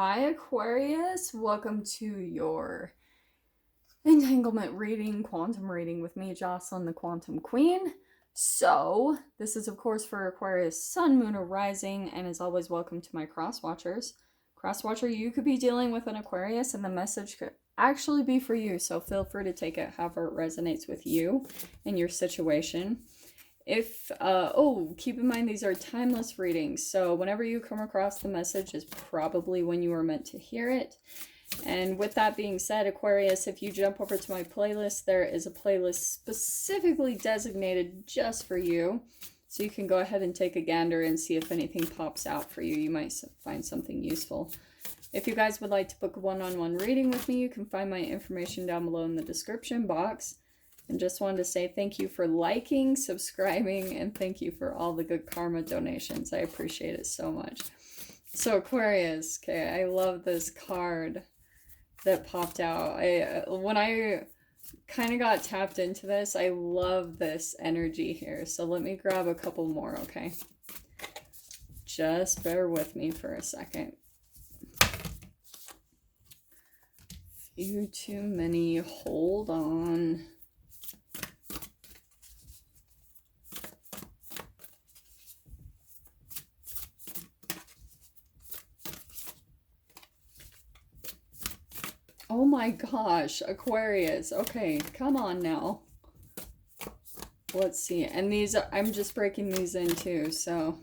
Hi Aquarius, welcome to your entanglement reading, quantum reading with me, Jocelyn, the Quantum Queen. So, this is of course for Aquarius Sun, Moon, or Rising, and as always, welcome to my cross watchers. Cross watcher, you could be dealing with an Aquarius and the message could actually be for you, so feel free to take it however it resonates with you and your situation. Keep in mind these are timeless readings, so whenever you come across the message is probably when you were meant to hear it. And with that being said, Aquarius, if you jump over to my playlist, there is a playlist specifically designated just for you, so you can go ahead and take a gander and see if anything pops out for you. You might find something useful. If you guys would like to book a one-on-one reading with me, you can find my information down below in the description box. And just wanted to say thank you for liking, subscribing, and thank you for all the good karma donations. I appreciate it so much. So Aquarius, okay, I love this card that popped out. When I kind of got tapped into this, I love this energy here. So let me grab a couple more, okay? Just bear with me for a second. Few too many, hold on. Oh my gosh, Aquarius. Okay, come on now. Let's see. And these, I'm just breaking these in too, so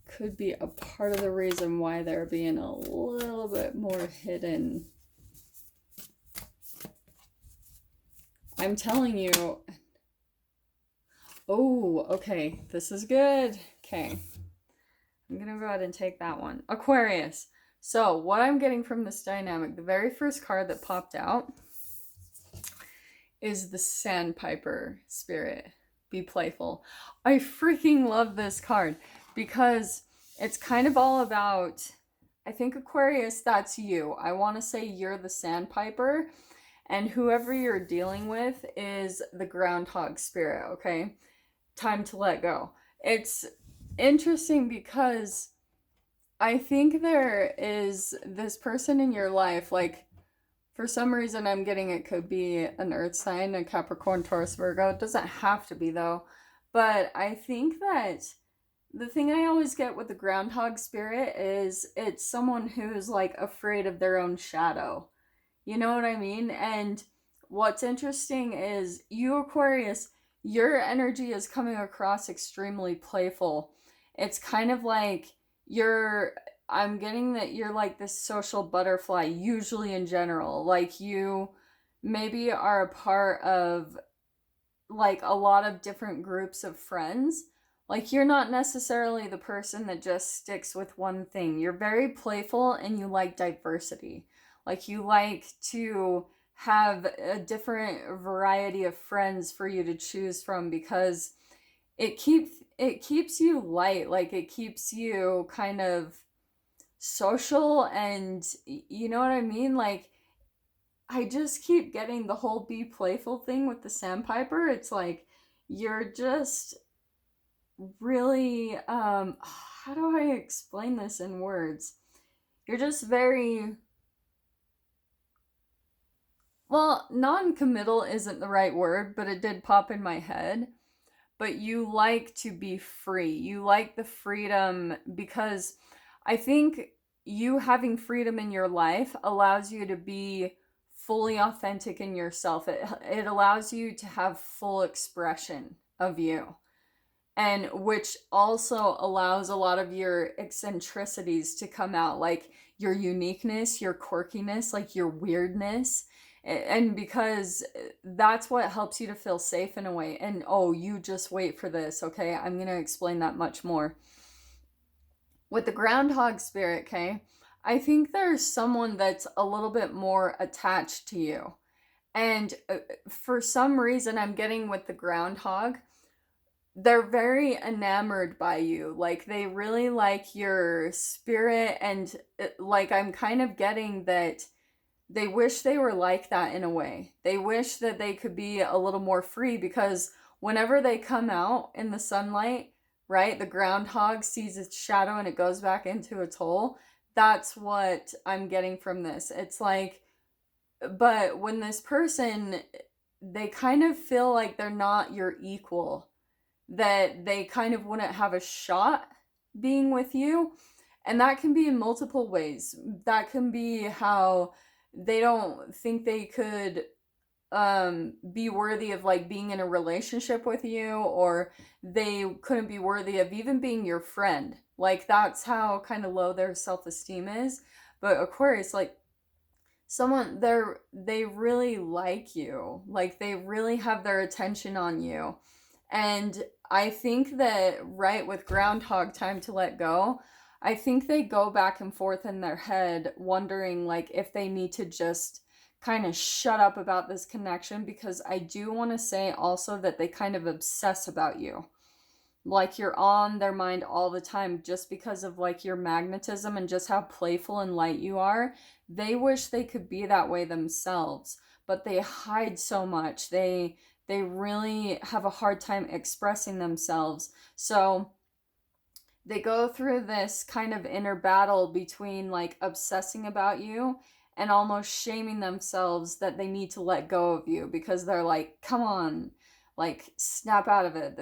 could be a part of the reason why they're being a little bit more hidden. I'm telling you. Oh, okay. This is good. Okay. I'm going to go ahead and take that one. Aquarius. So, what I'm getting from this dynamic, the very first card that popped out is the Sandpiper spirit. Be playful. I freaking love this card because it's kind of all about, I think Aquarius, that's you. I want to say you're the Sandpiper, and whoever you're dealing with is the groundhog spirit, okay? Time to let go. It's interesting because I think there is this person in your life, like, for some reason I'm getting it could be an earth sign, a Capricorn, Taurus, Virgo. It doesn't have to be though. But I think that the thing I always get with the groundhog spirit is it's someone who's like afraid of their own shadow. You know what I mean? And what's interesting is you, Aquarius, your energy is coming across extremely playful. It's kind of like I'm getting that you're like this social butterfly, usually in general. Like you maybe are a part of like a lot of different groups of friends. Like you're not necessarily the person that just sticks with one thing. You're very playful and you like diversity. Like you like to have a different variety of friends for you to choose from because it keeps you light, like it keeps you kind of social, and you know what I mean? Like I just keep getting the whole be playful thing with the Sandpiper. It's like you're just really how do I explain this in words? You're just very, well, non-committal isn't the right word, but it did pop in my head. But you like to be free. You like the freedom because I think you having freedom in your life allows you to be fully authentic in yourself. It allows you to have full expression of you. And which also allows a lot of your eccentricities to come out, like your uniqueness, your quirkiness, like your weirdness. And because that's what helps you to feel safe in a way. And oh, you just wait for this, okay? I'm going to explain that much more. With the groundhog spirit, okay, I think there's someone that's a little bit more attached to you. And for some reason, I'm getting with the groundhog, they're very enamored by you. Like they really like your spirit, and like I'm kind of getting that they wish they were like that in a way. They wish that they could be a little more free because whenever they come out in the sunlight, right, the groundhog sees its shadow and it goes back into its hole. That's what I'm getting from this. It's like, but when this person, they kind of feel like they're not your equal, that they kind of wouldn't have a shot being with you. And that can be in multiple ways. That can be how they don't think they could be worthy of like being in a relationship with you, or they couldn't be worthy of even being your friend. Like that's how kind of low their self-esteem is. But Aquarius, like someone, they really like you, like they really have their attention on you. And I think that, right, with groundhog, time to let go, I think they go back and forth in their head wondering like if they need to just kind of shut up about this connection, because I do want to say also that they kind of obsess about you, like you're on their mind all the time, just because of like your magnetism and just how playful and light you are. They wish they could be that way themselves, but they hide so much. They really have a hard time expressing themselves. So they go through this kind of inner battle between like obsessing about you and almost shaming themselves that they need to let go of you, because they're like, come on, like snap out of it.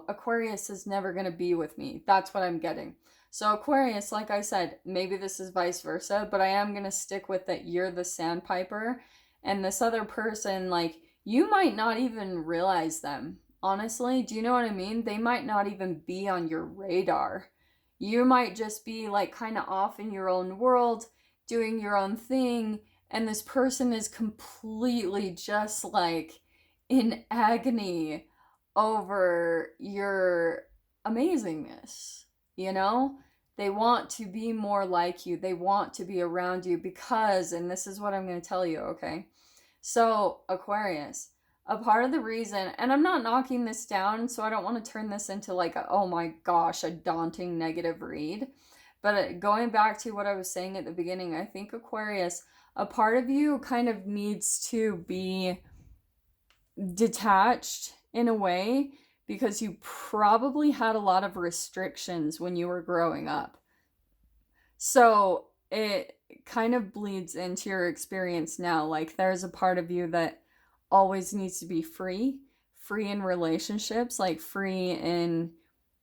Aquarius is never going to be with me. That's what I'm getting. So Aquarius, like I said, maybe this is vice versa, but I am going to stick with that you're the Sandpiper, and this other person, like, you might not even realize them. Honestly, do you know what I mean? They might not even be on your radar. You might just be like kind of off in your own world, doing your own thing, and this person is completely just like in agony over your amazingness, you know? They want to be more like you. They want to be around you because, and this is what I'm going to tell you, okay? So, Aquarius, a part of the reason, and I'm not knocking this down, so I don't want to turn this into like, oh my gosh, a daunting negative read. But going back to what I was saying at the beginning, I think Aquarius, a part of you kind of needs to be detached in a way, because you probably had a lot of restrictions when you were growing up. So it kind of bleeds into your experience now. Like there's a part of you that always needs to be free, free in relationships, like free in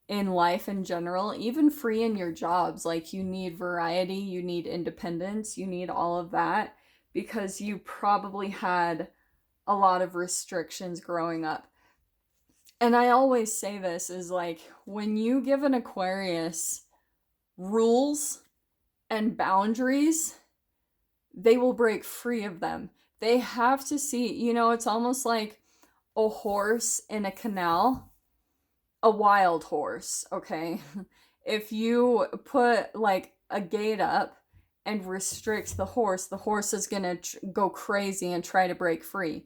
life in general, even free in your jobs. Like you need variety, you need independence, you need all of that, because you probably had a lot of restrictions growing up. And I always say this is like, when you give an Aquarius rules and boundaries, they will break free of them. They have to see, it's almost like a horse in a canal, a wild horse, okay? If you put like a gate up and restrict the horse is gonna go crazy and try to break free.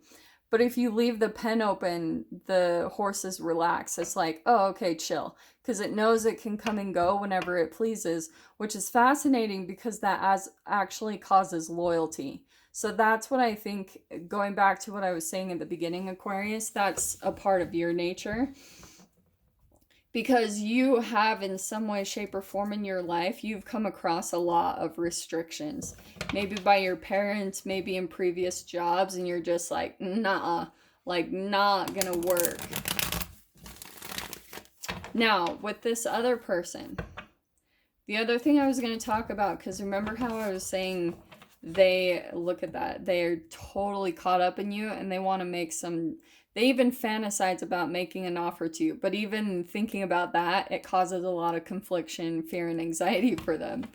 But if you leave the pen open, the horses relax. It's like, oh, okay, chill. Because it knows it can come and go whenever it pleases, which is fascinating because that actually causes loyalty. So that's what I think, going back to what I was saying at the beginning, Aquarius, that's a part of your nature. Because you have, in some way, shape, or form in your life, you've come across a lot of restrictions. Maybe by your parents, maybe in previous jobs, and you're just like, nah, like not gonna work. Now, with this other person, the other thing I was gonna talk about, because remember how I was saying look at that, they're totally caught up in you, and they want to make they even fantasize about making an offer to you. But even thinking about that, it causes a lot of confliction, fear, and anxiety for them.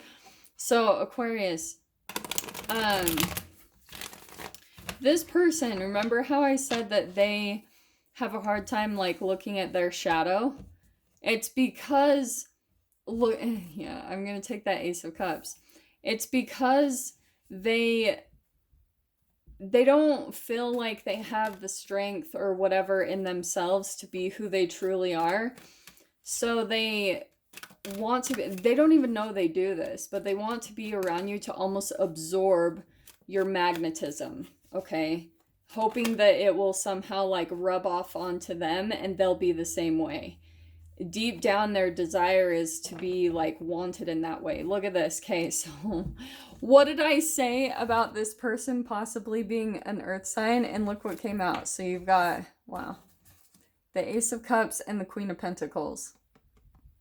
So, Aquarius, this person, remember how I said that they have a hard time like looking at their shadow? It's because, look, yeah, I'm going to take that Ace of Cups. It's because they don't feel like they have the strength or whatever in themselves to be who they truly are. So they want to be, they don't even know they do this, but they want to be around you to almost absorb your magnetism, okay? Hoping that it will somehow like rub off onto them and they'll be the same way. deep down their desire is to be like wanted in that way. Look at this. Okay, so what did I say about this person possibly being an earth sign? And look what came out. So you've got, wow, the Ace of Cups and the Queen of Pentacles.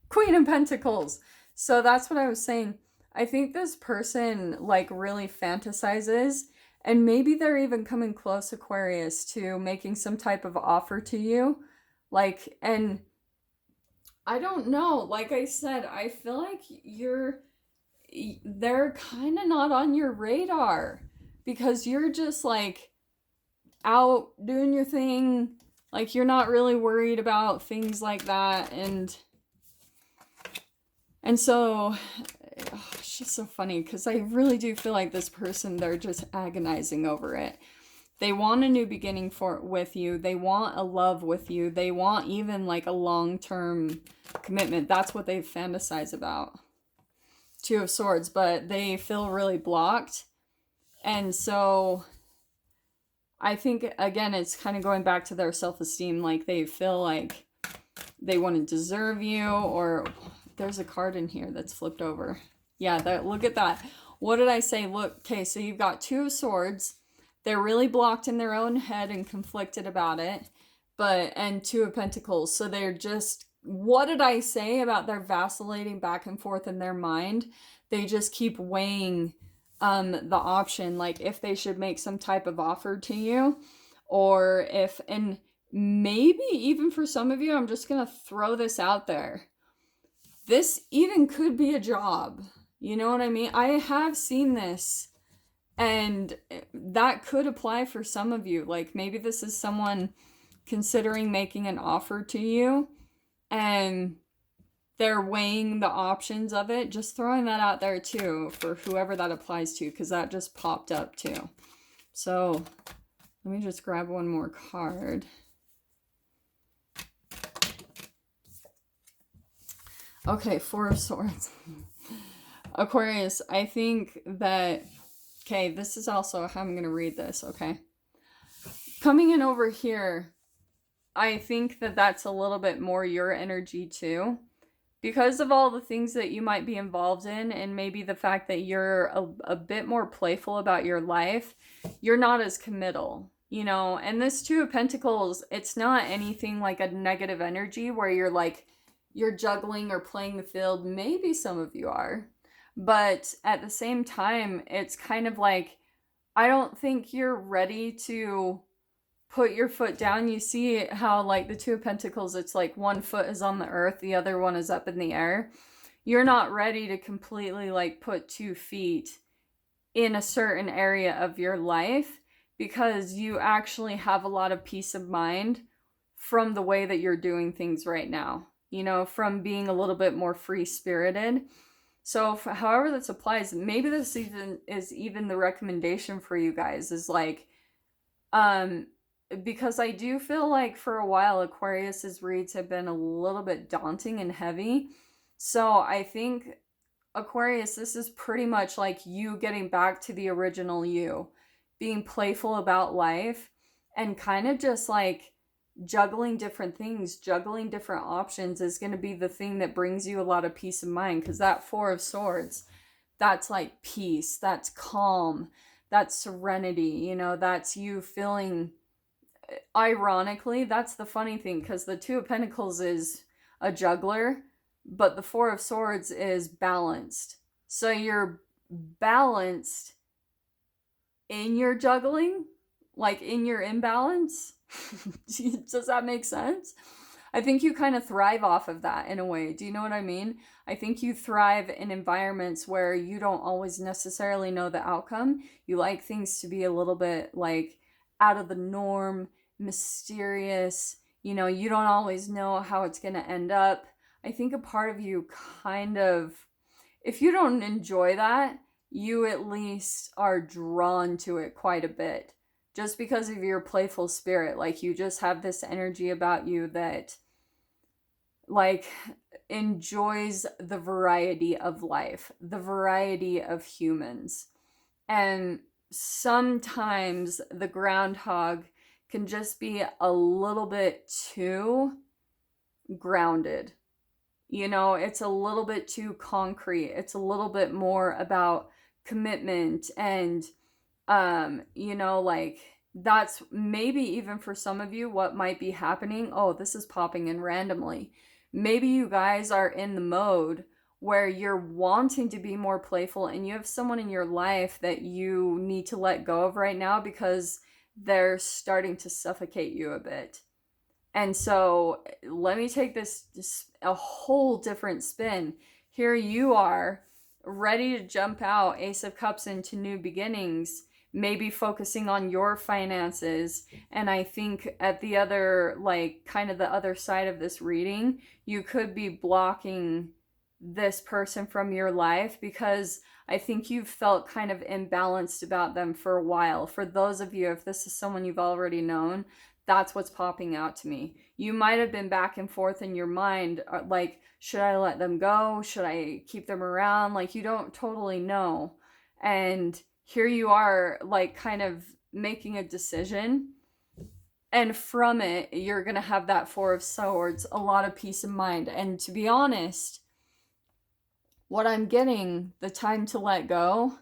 Queen of Pentacles. So that's what I was saying. I think this person like really fantasizes, and maybe they're even coming close, Aquarius, to making some type of offer to you. Like, and I don't know. Like I said, I feel like they're kind of not on your radar because you're just like out doing your thing. Like you're not really worried about things like that. And so it's just so funny because I really do feel like this person, they're just agonizing over it. They want a new beginning with you. They want a love with you. They want even like a long-term commitment. That's what they fantasize about. Two of Swords, but they feel really blocked. And so I think, again, it's kind of going back to their self-esteem. Like they feel like they want to deserve you, or there's a card in here that's flipped over. Yeah, look at that. What did I say? Look, okay, so you've got Two of Swords. They're really blocked in their own head and conflicted about it. And Two of Pentacles. So they're just, what did I say about their vacillating back and forth in their mind? They just keep weighing the option, like if they should make some type of offer to you, or if, and maybe even for some of you, I'm just going to throw this out there. This even could be a job. You know what I mean? I have seen this. And that could apply for some of you. Like maybe this is someone considering making an offer to you and they're weighing the options of it. Just throwing that out there too for whoever that applies to, because that just popped up too. So let me just grab one more card. Okay, Four of Swords. Aquarius, I think that, okay, this is also how I'm going to read this, okay? Coming in over here, I think that that's a little bit more your energy too. Because of all the things that you might be involved in, and maybe the fact that you're a bit more playful about your life, you're not as committal, you know? And this Two of Pentacles, it's not anything like a negative energy where you're like, you're juggling or playing the field. Maybe some of you are. But at the same time, it's kind of like, I don't think you're ready to put your foot down. You see how like the Two of Pentacles, it's like one foot is on the earth, the other one is up in the air. You're not ready to completely like put 2 feet in a certain area of your life because you actually have a lot of peace of mind from the way that you're doing things right now. You know, from being a little bit more free-spirited. So however this applies, maybe this is even the recommendation for you guys is like, because I do feel like for a while Aquarius's reads have been a little bit daunting and heavy. So I think Aquarius, this is pretty much like you getting back to the original you, being playful about life and kind of just like juggling different things, juggling different options is going to be the thing that brings you a lot of peace of mind. Because that Four of Swords, that's like peace, that's calm, that's serenity, you know, that's you feeling, ironically, that's the funny thing, because the Two of Pentacles is a juggler, but the Four of Swords is balanced. So you're balanced in your juggling, like in your imbalance. Does that make sense? I think you kind of thrive off of that in a way. Do you know what I mean? I think you thrive in environments where you don't always necessarily know the outcome. You like things to be a little bit like out of the norm, mysterious. You know, you don't always know how it's going to end up. I think a part of you kind of, if you don't enjoy that, you at least are drawn to it quite a bit. Just because of your playful spirit, like you just have this energy about you that like enjoys the variety of life, the variety of humans. And sometimes the groundhog can just be a little bit too grounded. You know, it's a little bit too concrete. It's a little bit more about commitment and, you know, like that's maybe even for some of you what might be happening. Oh, this is popping in randomly. Maybe you guys are in the mode where you're wanting to be more playful and you have someone in your life that you need to let go of right now because they're starting to suffocate you a bit. And so let me take this a whole different spin. Here you are, ready to jump out, Ace of Cups, into new beginnings, maybe focusing on your finances. And I think at the other, like, kind of the other side of this reading, you could be blocking this person from your life because I think you've felt kind of imbalanced about them for a while. For those of you, if this is someone you've already known, that's what's popping out to me. You might have been back and forth in your mind, like, should I let them go? Should I keep them around? Like, you don't totally know. And here you are, like, kind of making a decision. And from it, you're going to have that Four of Swords, a lot of peace of mind. And to be honest, what I'm getting, the time to let go,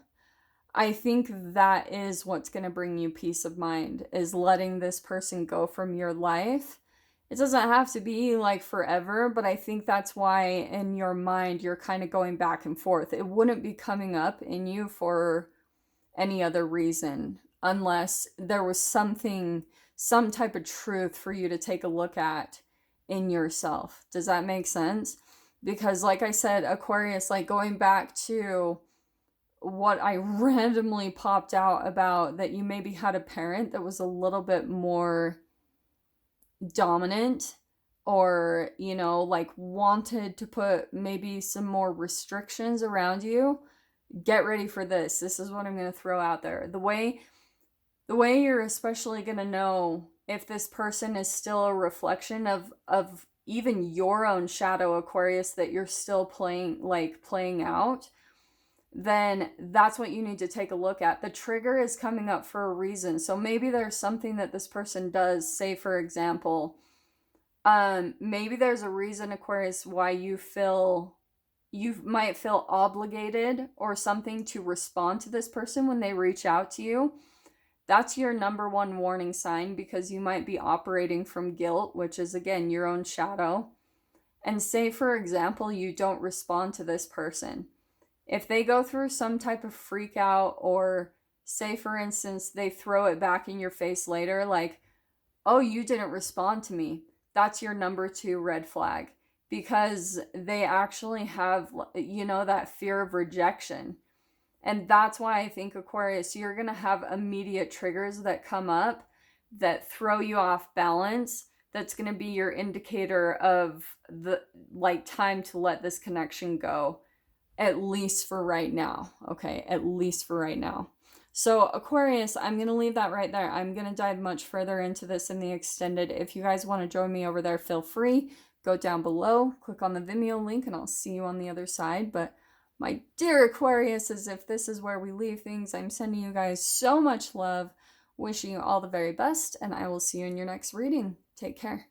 I think that is what's going to bring you peace of mind, is letting this person go from your life. It doesn't have to be like forever, but I think that's why in your mind you're kind of going back and forth. It wouldn't be coming up in you for any other reason unless there was something, some type of truth for you to take a look at in yourself. Does that make sense? Because like I said, Aquarius, like going back to what I randomly popped out about, that you maybe had a parent that was a little bit more dominant, or, you know, like wanted to put maybe some more restrictions around you. Get ready for this. This is what I'm going to throw out there. The way you're especially going to know if this person is still a reflection of even your own shadow, Aquarius, that you're still playing out, then that's what you need to take a look at. The trigger is coming up for a reason. So maybe there's something that this person does, say for example, maybe there's a reason, Aquarius, why you might feel obligated or something to respond to this person when they reach out to you. That's your number one warning sign, because you might be operating from guilt, which is, again, your own shadow. And say, for example, you don't respond to this person. If they go through some type of freak out, or say, for instance, they throw it back in your face later, like, oh, you didn't respond to me, that's your number two red flag, because they actually have, you know, that fear of rejection. And that's why I think, Aquarius, you're going to have immediate triggers that come up that throw you off balance. That's going to be your indicator of the, like, time to let this connection go, at least for right now. Okay, at least for right now. So Aquarius, I'm going to leave that right there. I'm going to dive much further into this in the extended. If you guys want to join me over there, feel free. Go down below, click on the Vimeo link, and I'll see you on the other side. But my dear Aquarius, as if this is where we leave things, I'm sending you guys so much love, wishing you all the very best, and I will see you in your next reading. Take care.